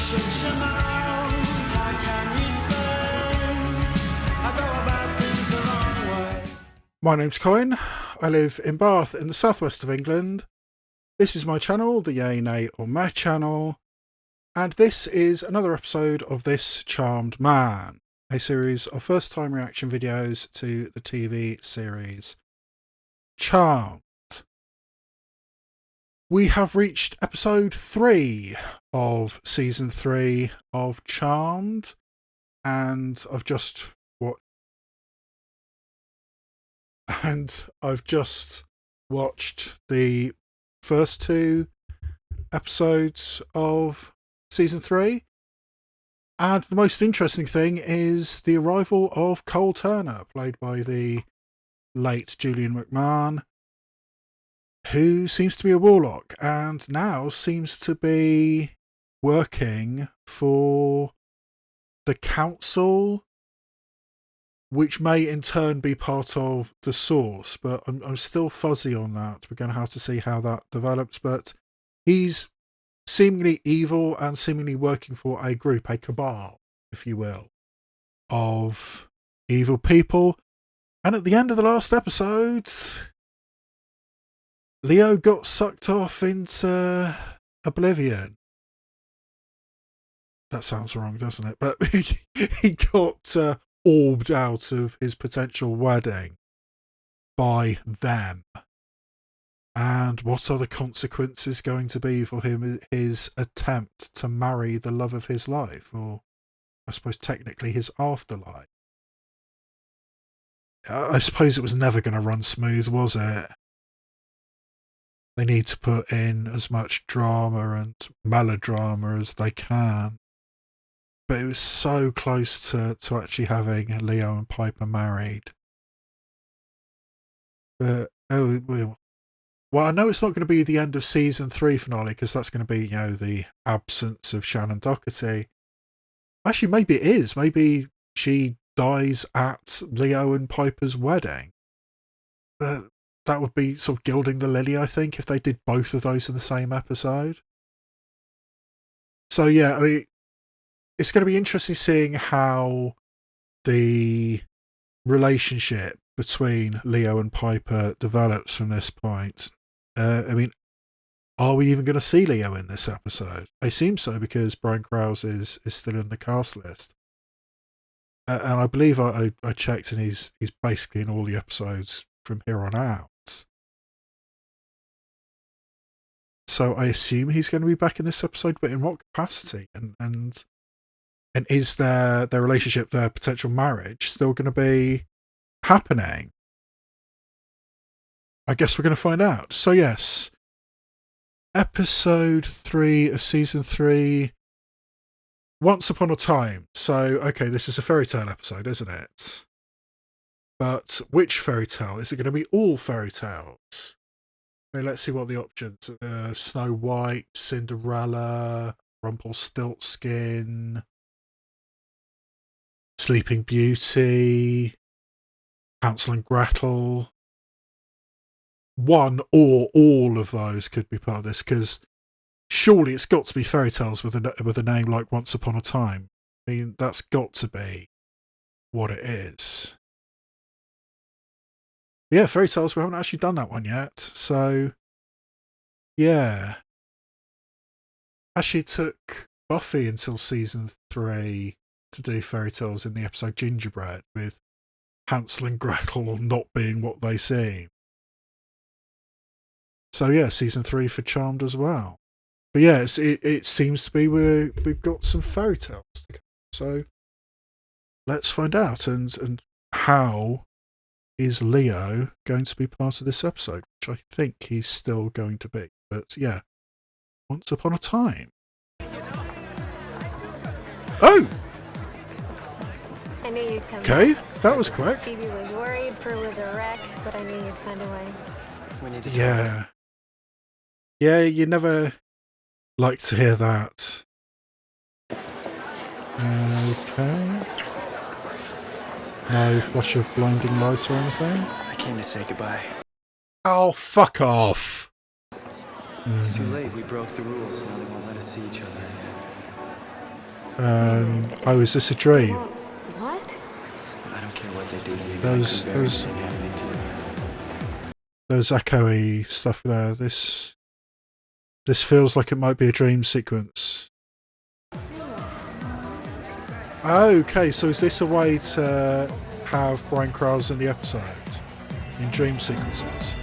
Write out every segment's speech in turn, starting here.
shut your mouth. How can you say I go about things the wrong way? My name's Colin. I live in Bath in the southwest of England. This is my channel, the Yay, Nay or Meh channel, and this is another episode of This Charmed Man, a series of first-time reaction videos to the TV series Charmed. We have reached episode 3 of season 3 of Charmed, and I've just watched the first 2 episodes of season 3. And the most interesting thing is the arrival of Cole Turner, played by the late Julian McMahon, who seems to be a warlock and now seems to be working for the council, which may in turn be part of the source, but I'm still fuzzy on that. We're going to have to see how that develops, but he's seemingly evil and seemingly working for a group, a cabal, if you will, of evil people. And at the end of the last episode, Leo got sucked off into oblivion. That sounds wrong, doesn't it? But he got orbed out of his potential wedding by them. And what are the consequences going to be for him, his attempt to marry the love of his life, or I suppose technically his afterlife? I suppose it was never going to run smooth, was it? They need to put in as much drama and melodrama as they can. But it was so close to actually having Leo and Piper married. But, well, I know it's not going to be the end of season 3 finale, because that's going to be, the absence of Shannon Doherty. Actually, maybe it is. Maybe she dies at Leo and Piper's wedding. That would be sort of gilding the lily, I think, if they did both of those in the same episode. So yeah, I mean, it's going to be interesting seeing how the relationship between Leo and Piper develops from this point. I mean, are we even going to see Leo in this episode? I assume so, because Brian Krause is still in the cast list. And I believe I checked, and he's basically in all the episodes from here on out. So I assume he's going to be back in this episode, but in what capacity? And is their relationship, their potential marriage, still going to be happening? I guess we're going to find out. So yes, episode 3 of season 3, Once Upon a Time. So, okay, this is a fairy tale episode, isn't it? But which fairy tale? Is it going to be all fairy tales? I mean, let's see what the options are. Snow White, Cinderella, Rumpelstiltskin, Sleeping Beauty, Hansel and Gretel. One or all of those could be part of this, because surely it's got to be fairy tales with a name like Once Upon a Time. I mean, that's got to be what it is. Yeah, fairy tales, we haven't actually done that one yet. So, yeah. Actually, it took Buffy until season 3 to do fairy tales in the episode Gingerbread, with Hansel and Gretel not being what they seem. So yeah, season 3 for Charmed as well. But yeah, it seems to be we've got some fairy tales to come. So let's find out. And how is Leo going to be part of this episode? Which I think he's still going to be. But yeah, Once Upon a Time. Oh! I knew you'd come Okay, back. that was quick. Phoebe was worried, Prue was a wreck, but I knew you'd find a way. We need to Yeah. Yeah, you never like to hear that. Okay. No flash of blinding light or anything? I came to say goodbye. Oh, fuck off! It's too late. We broke the rules. Now they won't let us see each other. And oh, is this a dream? What? I don't care what they do to you. There's echoey stuff there. This feels like it might be a dream sequence. Okay, so is this a way to have Brian Krause in the episode in dream sequences?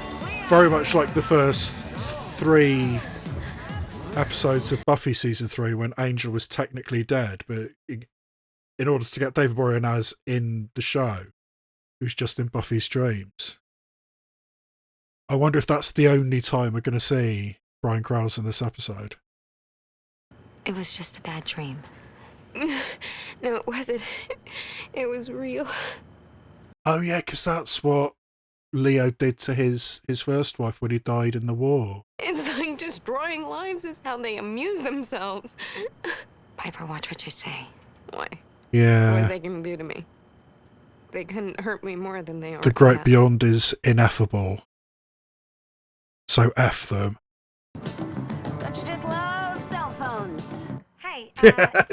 Very much like the first 3 episodes of Buffy season 3 when Angel was technically dead, but in order to get David Boreanaz in the show, he was just in Buffy's dreams. I wonder if that's the only time we're going to see Brian Krause in this episode. It was just a bad dream. No, it wasn't. It was real. Oh yeah, because that's what Leo did to his first wife when he died in the war. It's like destroying lives is how they amuse themselves. Piper, watch what you say. Why? What are Yeah. they gonna do to me? They couldn't hurt me more than they are. The great beyond is ineffable. So F them. Don't you just love cell phones? Hey,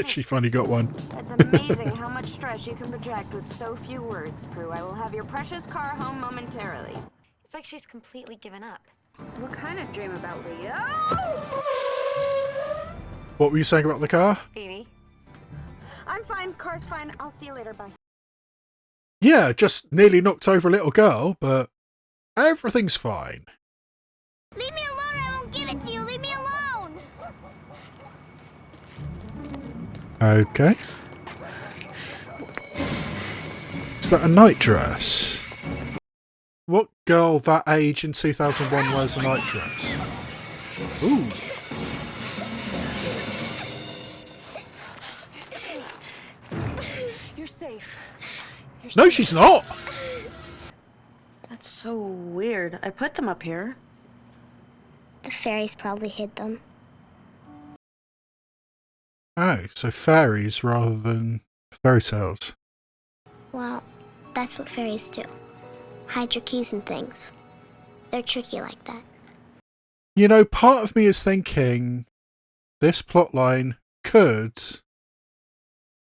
She finally got one. it's amazing how much stress you can project with so few words, Prue. I will have your precious car home momentarily. It's like she's completely given up. What kind of dream about Leo? What were you saying about the car? Phoebe? I'm fine. Car's fine. I'll see you later. Bye. Yeah, just nearly knocked over a little girl, but everything's fine. Leave me alone, I won't give it to you. Leave me alone. Okay. Is that a night dress? What girl that age in 2001 wears a night dress? Ooh. You're safe. No, she's not! That's so weird. I put them up here. The fairies probably hid them. Oh, so fairies rather than fairy tales. Well, that's what fairies do. Hide your keys and things. They're tricky like that. You know, part of me is thinking this plotline could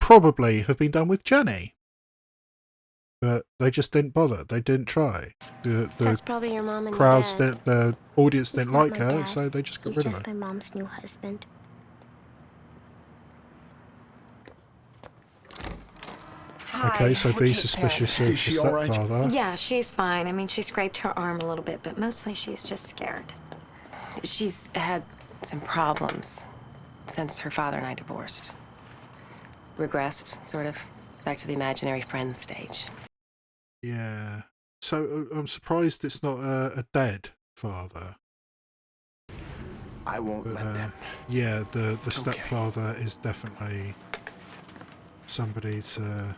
probably have been done with Jenny. But they just didn't bother. They didn't try. The That's probably your mom and crowds your dad. didn't, the audience He's didn't not like my her, dad. so they just got He's rid of just her. my mom's new husband. Okay, so be suspicious of the stepfather. Yeah, she's fine. I mean, she scraped her arm a little bit, but mostly she's just scared. She's had some problems since her father and I divorced. Regressed, sort of, back to the imaginary friend stage. Yeah. So I'm surprised it's not a dead father. I won't But let them. yeah, the stepfather is definitely somebody to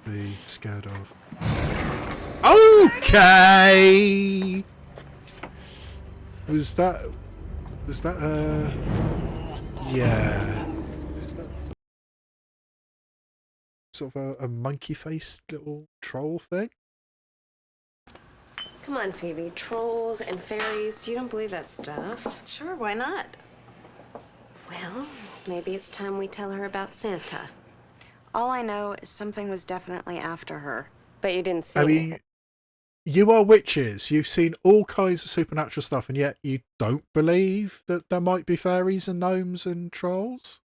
be scared of. Okay. Was that yeah. Is that sort of a monkey-faced little troll thing? Come on, Phoebe. Trolls and fairies. You don't believe that stuff. Sure, why not? Well, maybe it's time we tell her about Santa. All I know is something was definitely after her. But you didn't see I it. mean, you are witches. You've seen all kinds of supernatural stuff, and yet you don't believe that there might be fairies and gnomes and trolls?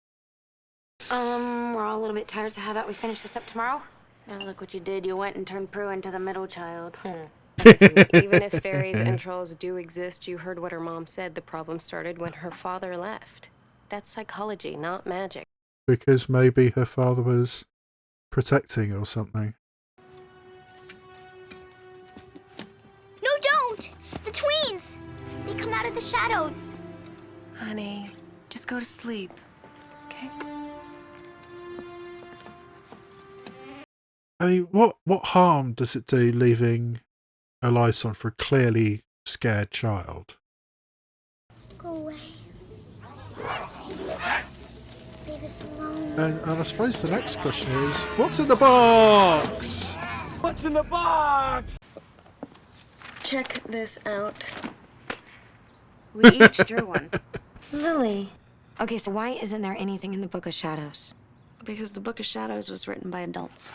We're all a little bit tired, so how about we finish this up tomorrow? Now look what you did. You went and turned Prue into the middle child. Even if fairies and trolls do exist, you heard what her mom said. The problem started when her father left. That's psychology, not magic. Because maybe her father was protecting or something. No, don't! The tweens! They come out of the shadows. Honey, just go to sleep, okay? I mean, what harm does it do leaving a light on for a clearly scared child? Go away. Leave us alone. And I suppose the next question is, what's in the box? What's in the box? Check this out. We each drew one. Lily. Okay, so why isn't there anything in the Book of Shadows? Because the Book of Shadows was written by adults.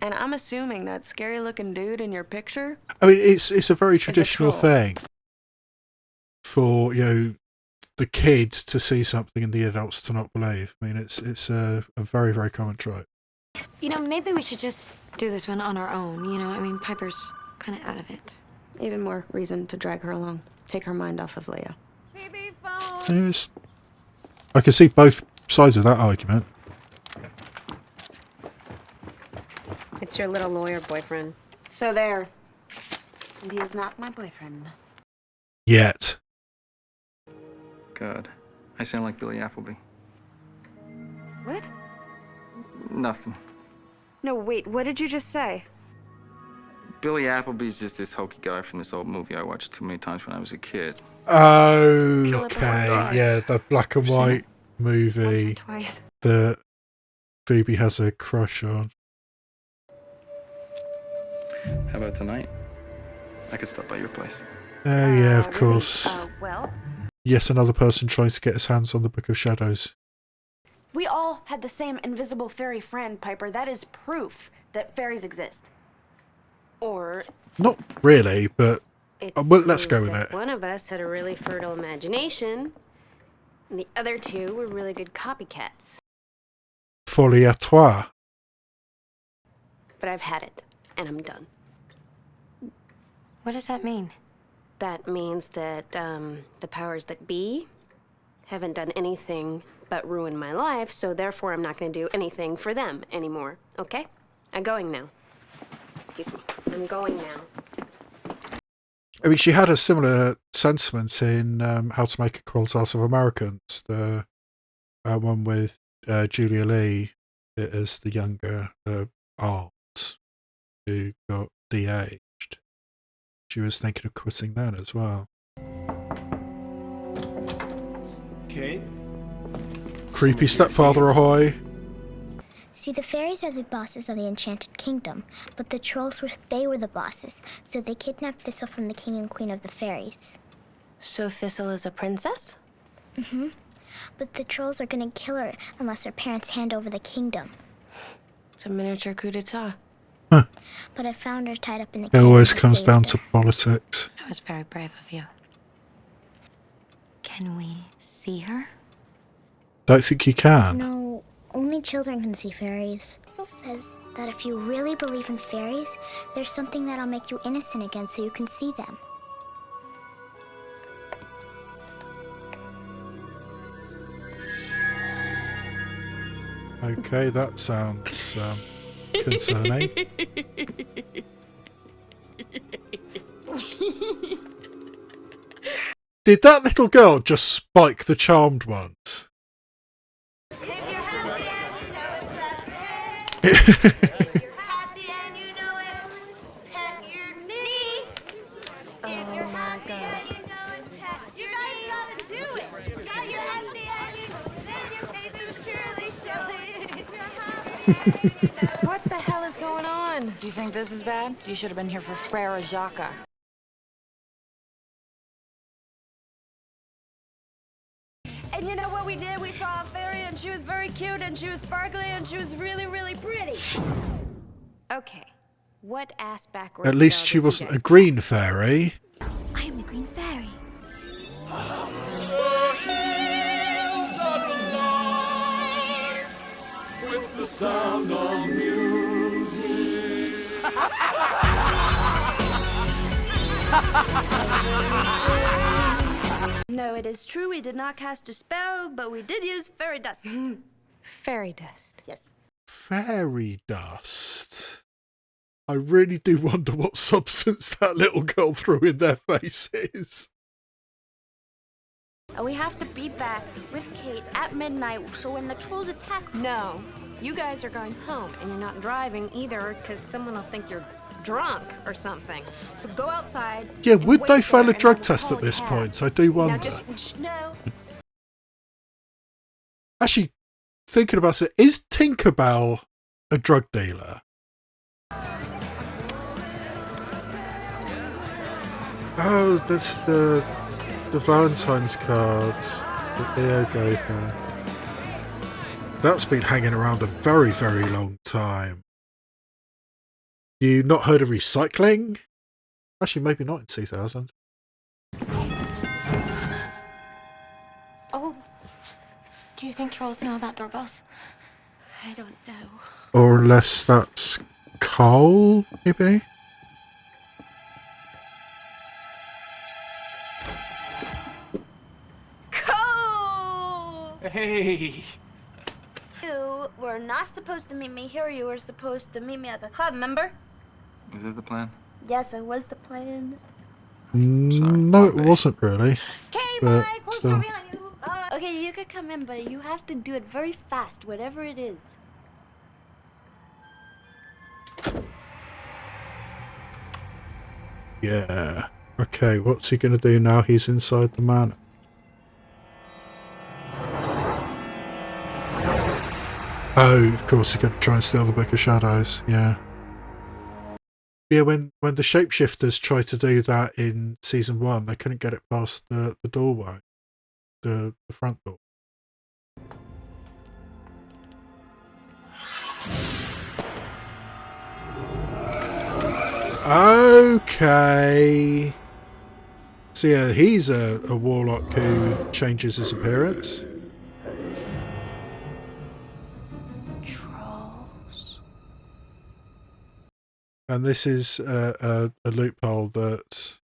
And I'm assuming that scary-looking dude in your picture. I mean, it's a very traditional troll. thing for, you know, the kids to see something and the adults to not believe. I mean, it's a very, very common trope. You know, maybe we should just do this one on our own, you know? I mean, Piper's kind of out of it. Even more reason to drag her along. Take her mind off of Leia. Yes. I can see both sides of that argument. It's your little lawyer boyfriend. So there. And he is not my boyfriend. Yet. God, I sound like Billy Appleby. What? Nothing. No, wait, what did you just say? Billy Appleby's just this hokey guy from this old movie I watched too many times when I was a kid. Okay, yeah, the black and white Once or movie twice. that Phoebe has a crush on. How about tonight? I could stop by your place. Oh yeah, of Really? course. Well, Yes, another person trying to get his hands on the Book of Shadows. we all had the same invisible fairy friend, Piper. That is proof that fairies exist. Or Not really, but it's well, let's proof go with that it. one of us had a really fertile imagination, and the other two were really good copycats. Folie à toi. But I've had it, and I'm done. What does that mean? That means that the powers that be haven't done anything but ruin my life, so therefore I'm not going to do anything for them anymore, okay? I'm going now. Excuse me. I'm going now. I mean, she had a similar sentiment in How to Make a Cult Out of Americans, the one with Julia Lee as the younger aunt who got de-aged. She was thinking of quitting then as well. Kate? Creepy stepfather ahoy! See, the fairies are the bosses of the Enchanted Kingdom, but the trolls they were the bosses, so they kidnapped Thistle from the king and queen of the fairies. So Thistle is a princess? But the trolls are gonna kill her unless her parents hand over the kingdom. It's a miniature coup d'etat. But I found her tied up in the It cage always and comes saved down her. to politics. That was very brave of you. Can we see her? Don't think you can. No, only children can see fairies. Thistle says that if you really believe in fairies, there's something that'll make you innocent again so you can see them. Okay, that sounds concerning. Did that little girl just spike the charmed ones? If you're happy and you know it, if you're happy and you know it, pat your knee. If you're happy and you know it, pat your knee. You guys gotta do it. Yeah, you're happy and you know it. Then your face is surely showing. If you're happy and you know it. What the hell is going on? Do you think this is bad? You should have been here for Frere Jacques. And you know what we did? We saw a fairy and she was very cute and she was sparkly and she was really, really pretty. Okay. What ass backwards? At least spell she did you wasn't a guys green fairy. I am the green fairy. No, it is true we did not cast a spell, but we did use fairy dust. Fairy dust. Yes. Fairy dust. I really do wonder what substance that little girl threw in their faces. And we have to be back with Kate at midnight, so when the trolls attack... No, you guys are going home, and you're not driving either, because someone will think you're drunk or something. So go outside. Yeah, and would wait they fail there, a and drug I'll test call at a this cab. point? I do Now wonder. just No. Actually, thinking about it, is Tinkerbell a drug dealer? Oh, that's the Valentine's card that Leo gave her. that's been hanging around a very, very long time. You not heard of recycling? Actually, maybe not in 2000. Oh, do you think trolls know about doorbells? I don't know. Or unless that's Cole, maybe? Go! Hey! You were not supposed to meet me here. You were supposed to meet me at the club, remember? Was that the plan? Yes, it was the plan. No, it my bad. wasn't really. Okay, But bye. Close still. door behind you. Okay, you could come in, but you have to do it very fast, whatever it is. Yeah. Okay, what's he going to do now he's inside the manor? Oh, of course he's going to try and steal the Book of Shadows, yeah. Yeah, when the shapeshifters tried to do that in season 1, they couldn't get it past the doorway, the front door. Okay. So yeah, he's a warlock who changes his appearance. Trolls. And this is a loophole that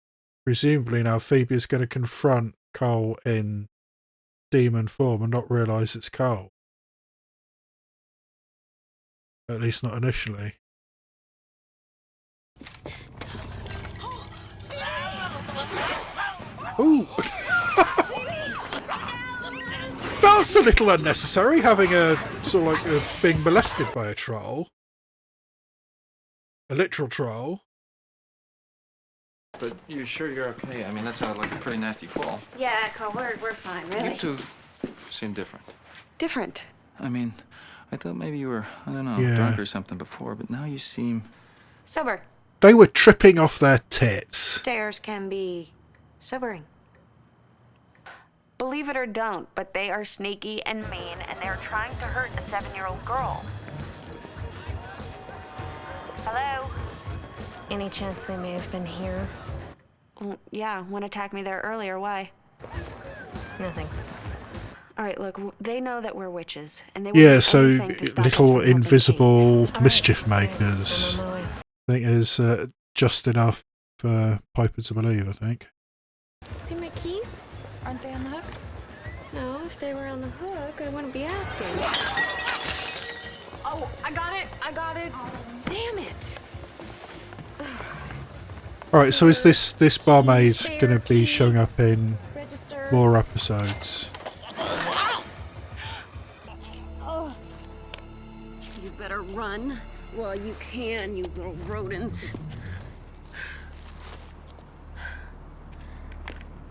presumably now Phoebe is going to confront Cole in demon form and not realise it's Cole. At least not initially. Ooh! That's a little unnecessary, having a sort of like being molested by a troll. A literal troll. But you're sure you're okay? I mean, that sounded like a pretty nasty fall. Yeah, Cole, we're fine, really. You two seem different. Different. I mean, I thought maybe you were, I don't know, Yeah. drunk or something before, but now you seem... Sober. They were tripping off their tits. Stairs can be sobering. Believe it or don't, but they are sneaky and mean, and they're trying to hurt a 7-year-old girl. Hello? Any chance they may have been here? Well, yeah, one attacked me there earlier. Why? Nothing. All right, look, they know that we're witches, and they Yeah, will do so anything to stop us little from helping invisible All right, mischief all right, makers. I'm on my way. I think is just enough for Piper to believe, I think. See my keys? Aren't they on the hook? No, if they were on the hook, I wouldn't be asking. Oh, I got it! I got it! Damn it! Alright, so is this barmaid going to be showing up in Register. more episodes? You better run while you can, you little rodent.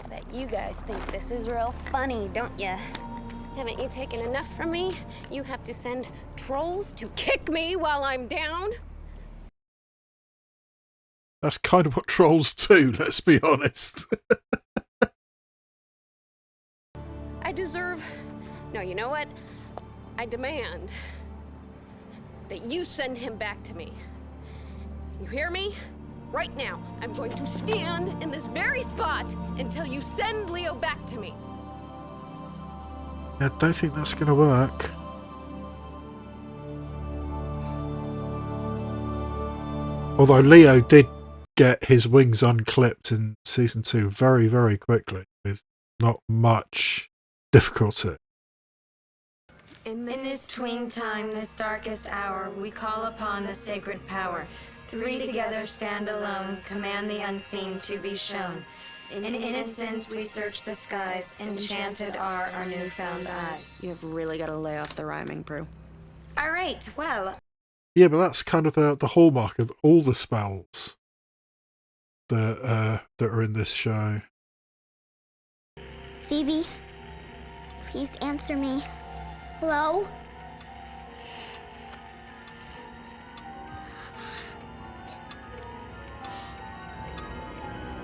Bet you guys think this is real funny, don't ya? Haven't you taken enough from me? You have to send trolls to kick me while I'm down? That's kind of what trolls do, let's be honest. I deserve... No, you know what? I demand that you send him back to me. You hear me? Right now, I'm going to stand in this very spot until you send Leo back to me. I don't think that's going to work. Although Leo did get his wings unclipped in season 2 very, very quickly with not much difficulty. In this tween time, this darkest hour, we call upon the sacred power. 3 together stand alone, command the unseen to be shown. In innocence we search the skies, enchanted are our newfound eyes. You've really got to lay off the rhyming, Prue. All right, well, Yeah, but that's kind of the hallmark of all the spells that are in this show. Phoebe, please answer me. Hello?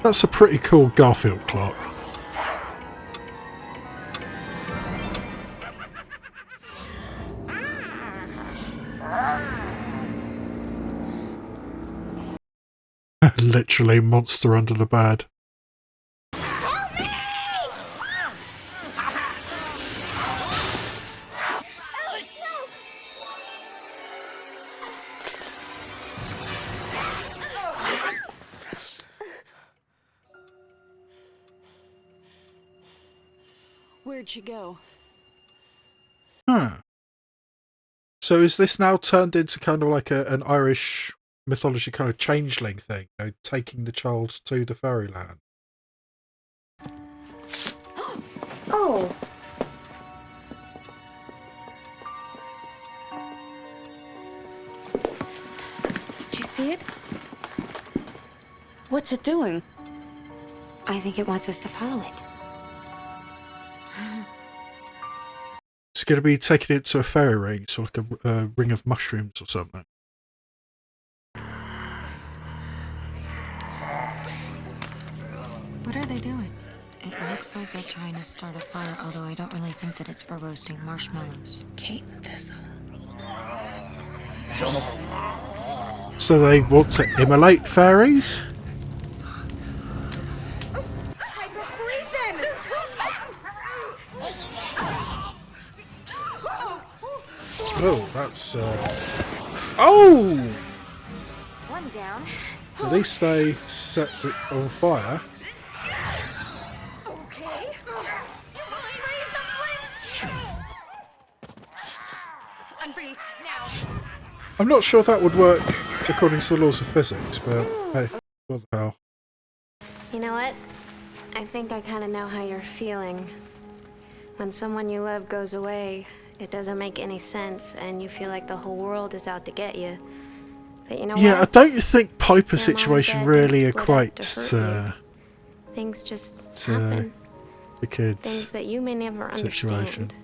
That's a pretty cool Garfield clock. Literally monster under the bed. Where'd she go? Huh. So is this now turned into kind of like an Irish mythology kind of changeling thing, you know, taking the child to the fairyland? Oh. Did you see it? What's it doing? I think it wants us to follow it. It's going to be taking it to a fairy ring, so like a ring of mushrooms or something. What are they doing? It looks like they're trying to start a fire, although I don't really think that it's for roasting marshmallows. Kate and Thistle. So they want to immolate fairies? Oh, that's oh! One down. At least they set it on fire. Okay. Unfreeze now. I'm not sure that would work according to the laws of physics, but hey, what the hell. You know what? I think I kind of know how you're feeling. When someone you love goes away, it doesn't make any sense, and you feel like the whole world is out to get you. But you know Yeah, I what? don't think Piper's Your mom and situation dad really didn't split up equates to hurt you. Things just happen. the kids' Things that you may never situation. understand.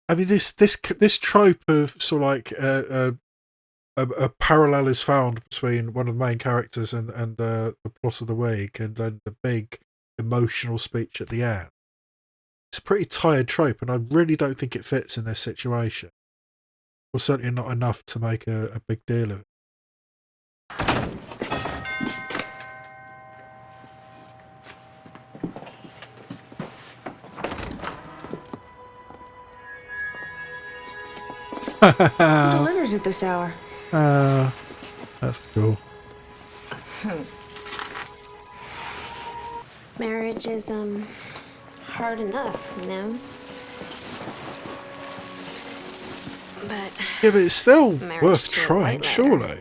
I mean, this trope of sort of like a parallel is found between one of the main characters and the plot of the week, and then the big emotional speech at the end. It's a pretty tired trope, and I really don't think it fits in this situation. Well, certainly not enough to make a big deal of it. Who delivers at this hour? That's cool. Marriage is hard enough, you know. But Yeah, but it's still marriage worth to a trying, white lighter. surely.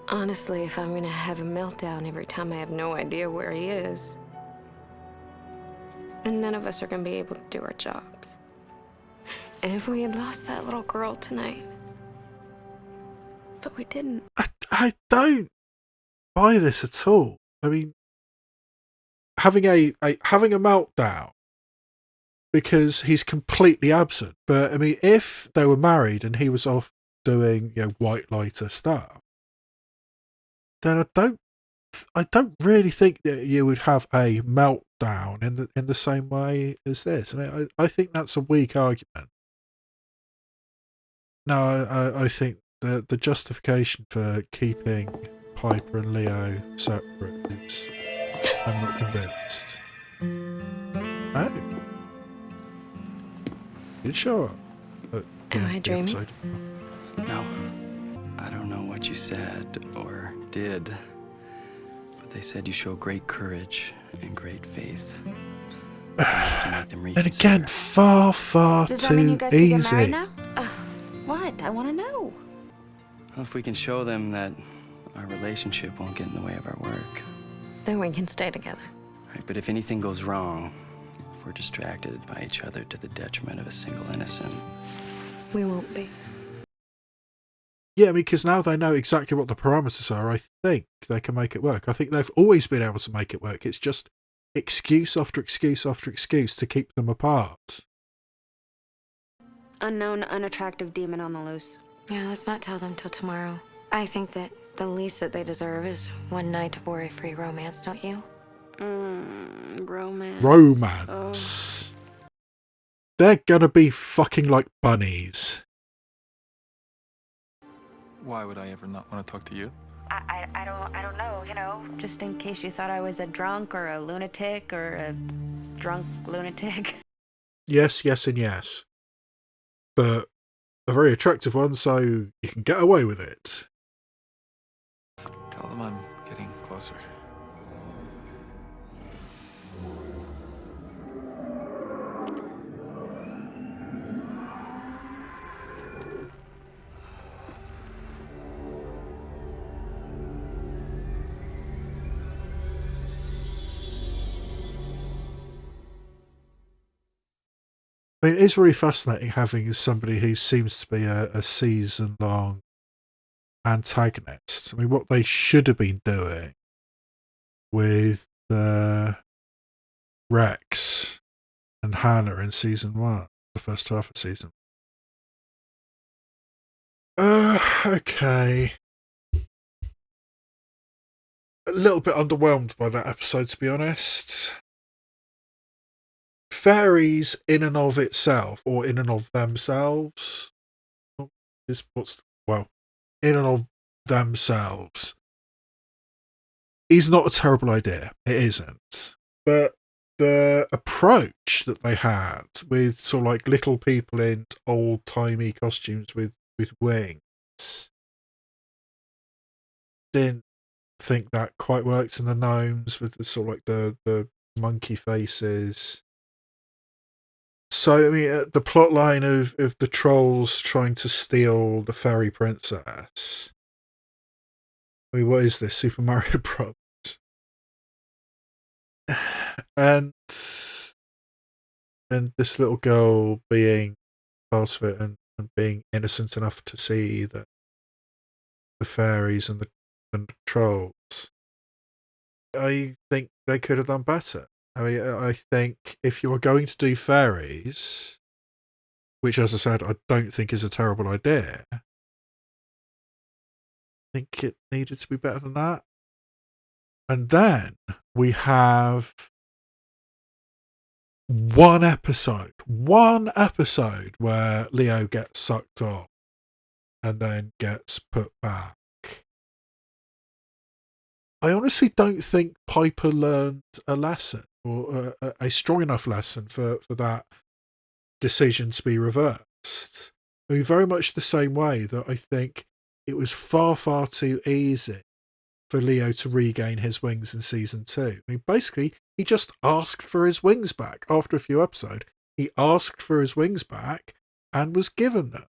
Honestly, if I'm gonna have a meltdown every time I have no idea where he is, then none of us are gonna be able to do our jobs. And if we had lost that little girl tonight, but we didn't. I don't buy this at all. I mean, having a meltdown because he's completely absent. But I mean, if they were married and he was off doing, you know, white lighter stuff, then I don't really think that you would have a meltdown in the same way as this. I mean, I think that's a weak argument. No, I think the justification for keeping Piper and Leo separate is, I'm not convinced. Oh. You sure? Am I dreaming? Episode. No. I don't know what you said or did, but they said you show great courage and great faith. To make them And again, far Does that mean you too guys can get married easy. now? What? I want to know. Well, if we can show them that our relationship won't get in the way of our work. Then we can stay together. Right, but if anything goes wrong, if we're distracted by each other to the detriment of a single innocent, We won't be. Yeah, I mean, because now they know exactly what the parameters are, I think they can make it work. I think they've always been able to make it work. It's just excuse after excuse after excuse to keep them apart. Unknown, unattractive demon on the loose. Yeah, let's not tell them till tomorrow. I think that the least that they deserve is one night of worry-free romance, don't you? Romance. Romance. They're gonna be fucking like bunnies. Why would I ever not want to talk to you? I don't know, you know, just in case you thought I was a drunk or a lunatic or a drunk lunatic. Yes, yes, and yes. But a very attractive one, so you can get away with it. Tell them I'm getting closer. I mean, it's really fascinating having somebody who seems to be a season-long antagonist. I mean, what they should have been doing with Rex and Hannah in season 1, the first half of season. Okay. A little bit underwhelmed by that episode, to be honest. Fairies in and of itself, or in and of themselves, in and of themselves, is not a terrible idea. It isn't. But the approach that they had with sort of like little people in old-timey costumes with wings, didn't think that quite worked. And the gnomes with the sort of like the monkey faces. So, I mean, the plot line of the trolls trying to steal the fairy princess. I mean, what is this? Super Mario Bros. And this little girl being part of it and being innocent enough to see that the fairies and the trolls. I think they could have done better. I mean, I think if you're going to do fairies, which, as I said, I don't think is a terrible idea, I think it needed to be better than that. And then we have one episode where Leo gets sucked off and then gets put back. I honestly don't think Piper learned a lesson, or a strong enough lesson for that decision to be reversed. I mean, very much the same way that I think it was far, far too easy for Leo to regain his wings in season 2. I mean, basically, he just asked for his wings back after a few episodes. He asked for his wings back and was given them.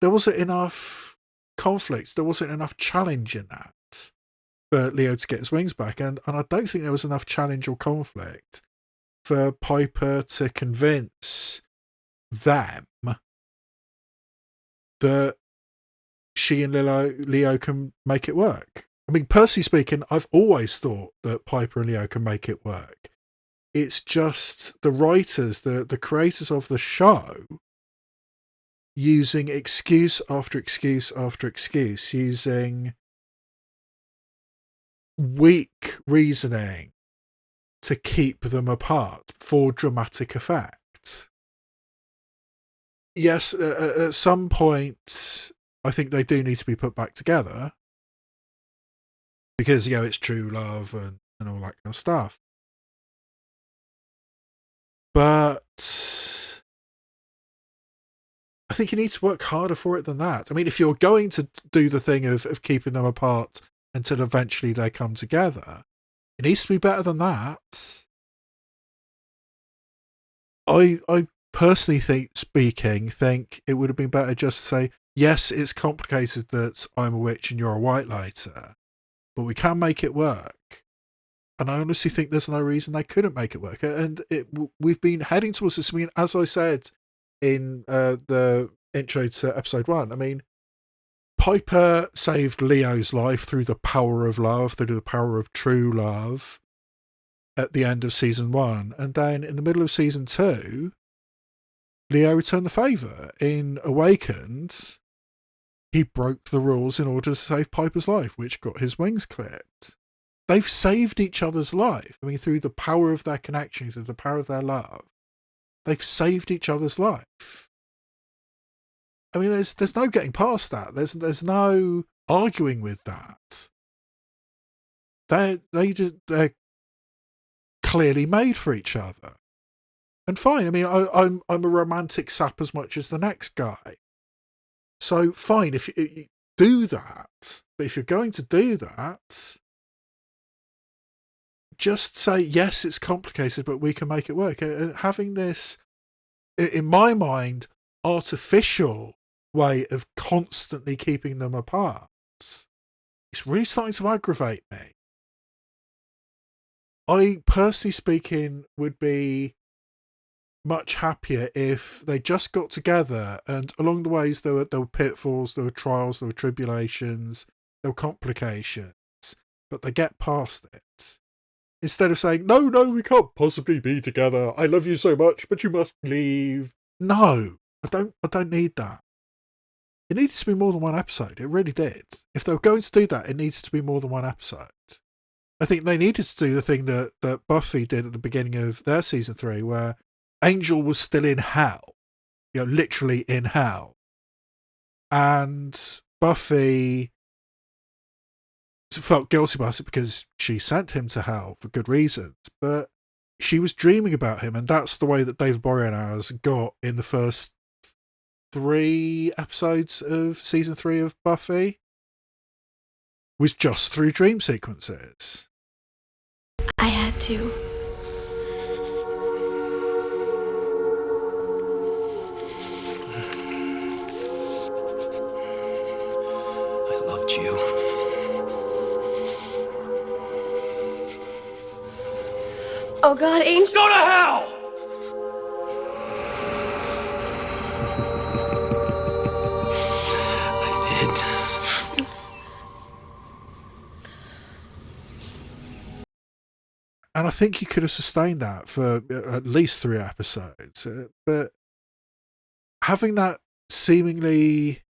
There wasn't enough conflict. There wasn't enough challenge in that for Leo to get his wings back. And I don't think there was enough challenge or conflict for Piper to convince them that she and Leo can make it work. I mean, personally speaking, I've always thought that Piper and Leo can make it work. It's just the writers, the creators of the show, using excuse after excuse after excuse, using weak reasoning to keep them apart for dramatic effect. Yes, at some point, I think they do need to be put back together because, it's true love and all that kind of stuff. But I think you need to work harder for it than that. I mean, if you're going to do the thing of keeping them apart until eventually they come together, it needs to be better than that. I personally think it would have been better just to say, yes, it's complicated that I'm a witch and you're a white lighter, but we can make it work. And I honestly think there's no reason they couldn't make it work. And we've been heading towards this. I mean, as I said in the intro to episode 1, I mean, Piper saved Leo's life through the power of love, through the power of true love at the end of season 1. And then in the middle of season 2, Leo returned the favour. In Awakened, he broke the rules in order to save Piper's life, which got his wings clipped. They've saved each other's life. I mean, through the power of their connection, through the power of their love, they've saved each other's life. I mean, there's no getting past that. There's no arguing with that. They're clearly made for each other. And fine, I mean, I'm a romantic sap as much as the next guy. So fine, if you do that, but if you're going to do that, just say, yes, it's complicated, but we can make it work. And having this, in my mind, artificial way of constantly keeping them apart, it's really starting to aggravate me. I, personally speaking, would be much happier if they just got together and along the ways there were pitfalls, there were trials, there were tribulations, there were complications, but they get past it. Instead of saying, no, we can't possibly be together. I love you so much, but you must leave. No, I don't need that. It needed to be more than one episode. It really did. If they were going to do that, it needs to be more than one episode. I think they needed to do the thing that Buffy did at the beginning of their season 3, where Angel was still in hell, literally in hell. And Buffy felt guilty about it because she sent him to hell for good reasons, but she was dreaming about him, and that's the way that David Boreanaz got in the first 3 episodes of season 3 of Buffy, was just through dream sequences. I had to. I loved you. Oh God, Angel. Go to hell! I did. And I think you could have sustained that for at least 3 episodes. But having that seemingly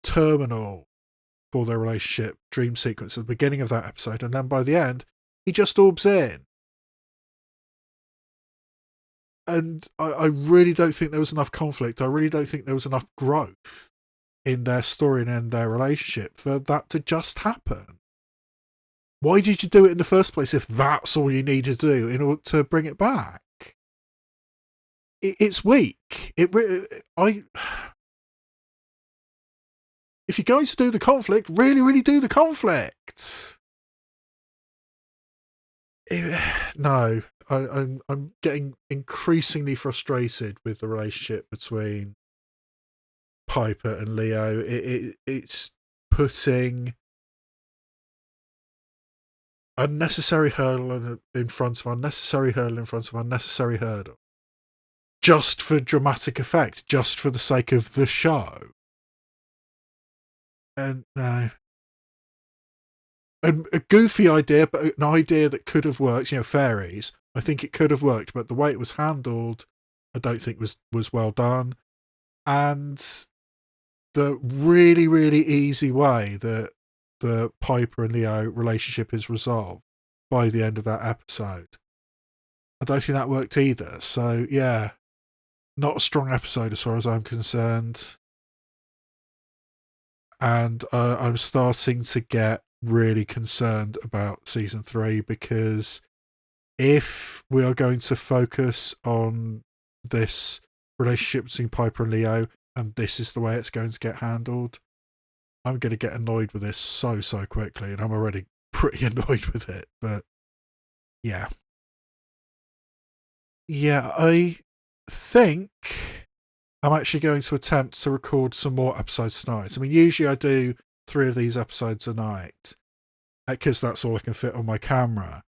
terminal for their relationship dream sequence at the beginning of that episode, and then by the end, he just orbs in. And I really don't think there was enough conflict. I really don't think there was enough growth in their story and in their relationship for that to just happen. Why did you do it in the first place if that's all you need to do in order to bring it back? It's weak. If you're going to do the conflict, really do the conflict. No, I'm getting increasingly frustrated with the relationship between Piper and Leo. It's putting unnecessary hurdle in front of unnecessary hurdle in front of unnecessary hurdle, just for dramatic effect, just for the sake of the show. And no. A goofy idea, but an idea that could have worked, fairies. I think it could have worked, but the way it was handled, I don't think was well done. And the really easy way that the Piper and Leo relationship is resolved by the end of that episode, I don't think that worked either. So yeah, not a strong episode as far as I'm concerned. And I'm starting to get really concerned about season 3, because if we are going to focus on this relationship between Piper and Leo, and this is the way it's going to get handled, I'm going to get annoyed with this so quickly, and I'm already pretty annoyed with it. But yeah, I think I'm actually going to attempt to record some more episodes tonight. I mean, usually I do 3 of these episodes a night, because that's all I can fit on my camera.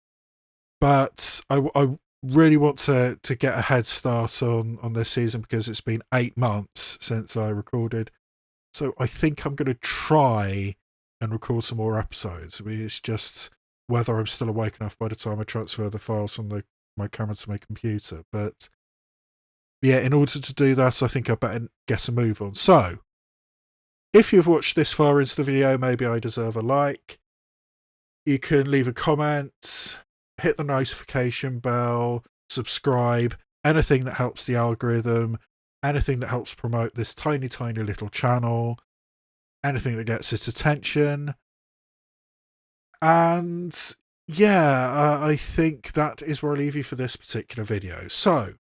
But I really want to get a head start on this season, because it's been 8 months since I recorded. So I think I'm going to try and record some more episodes. I mean, it's just whether I'm still awake enough by the time I transfer the files from my camera to my computer. But yeah, in order to do that, I think I better get a move on. So if you've watched this far into the video, maybe I deserve a like. You can leave a comment, hit the notification bell, subscribe, anything that helps the algorithm, anything that helps promote this tiny little channel. anything that gets its attention. And yeah, I think that is where I leave you for this particular video. So,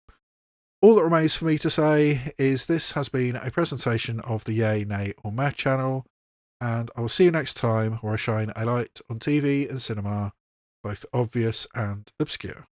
all that remains for me to say is this has been a presentation of the Yay, Nay or Meh channel, and I will see you next time where I shine a light on TV and cinema, both obvious and obscure.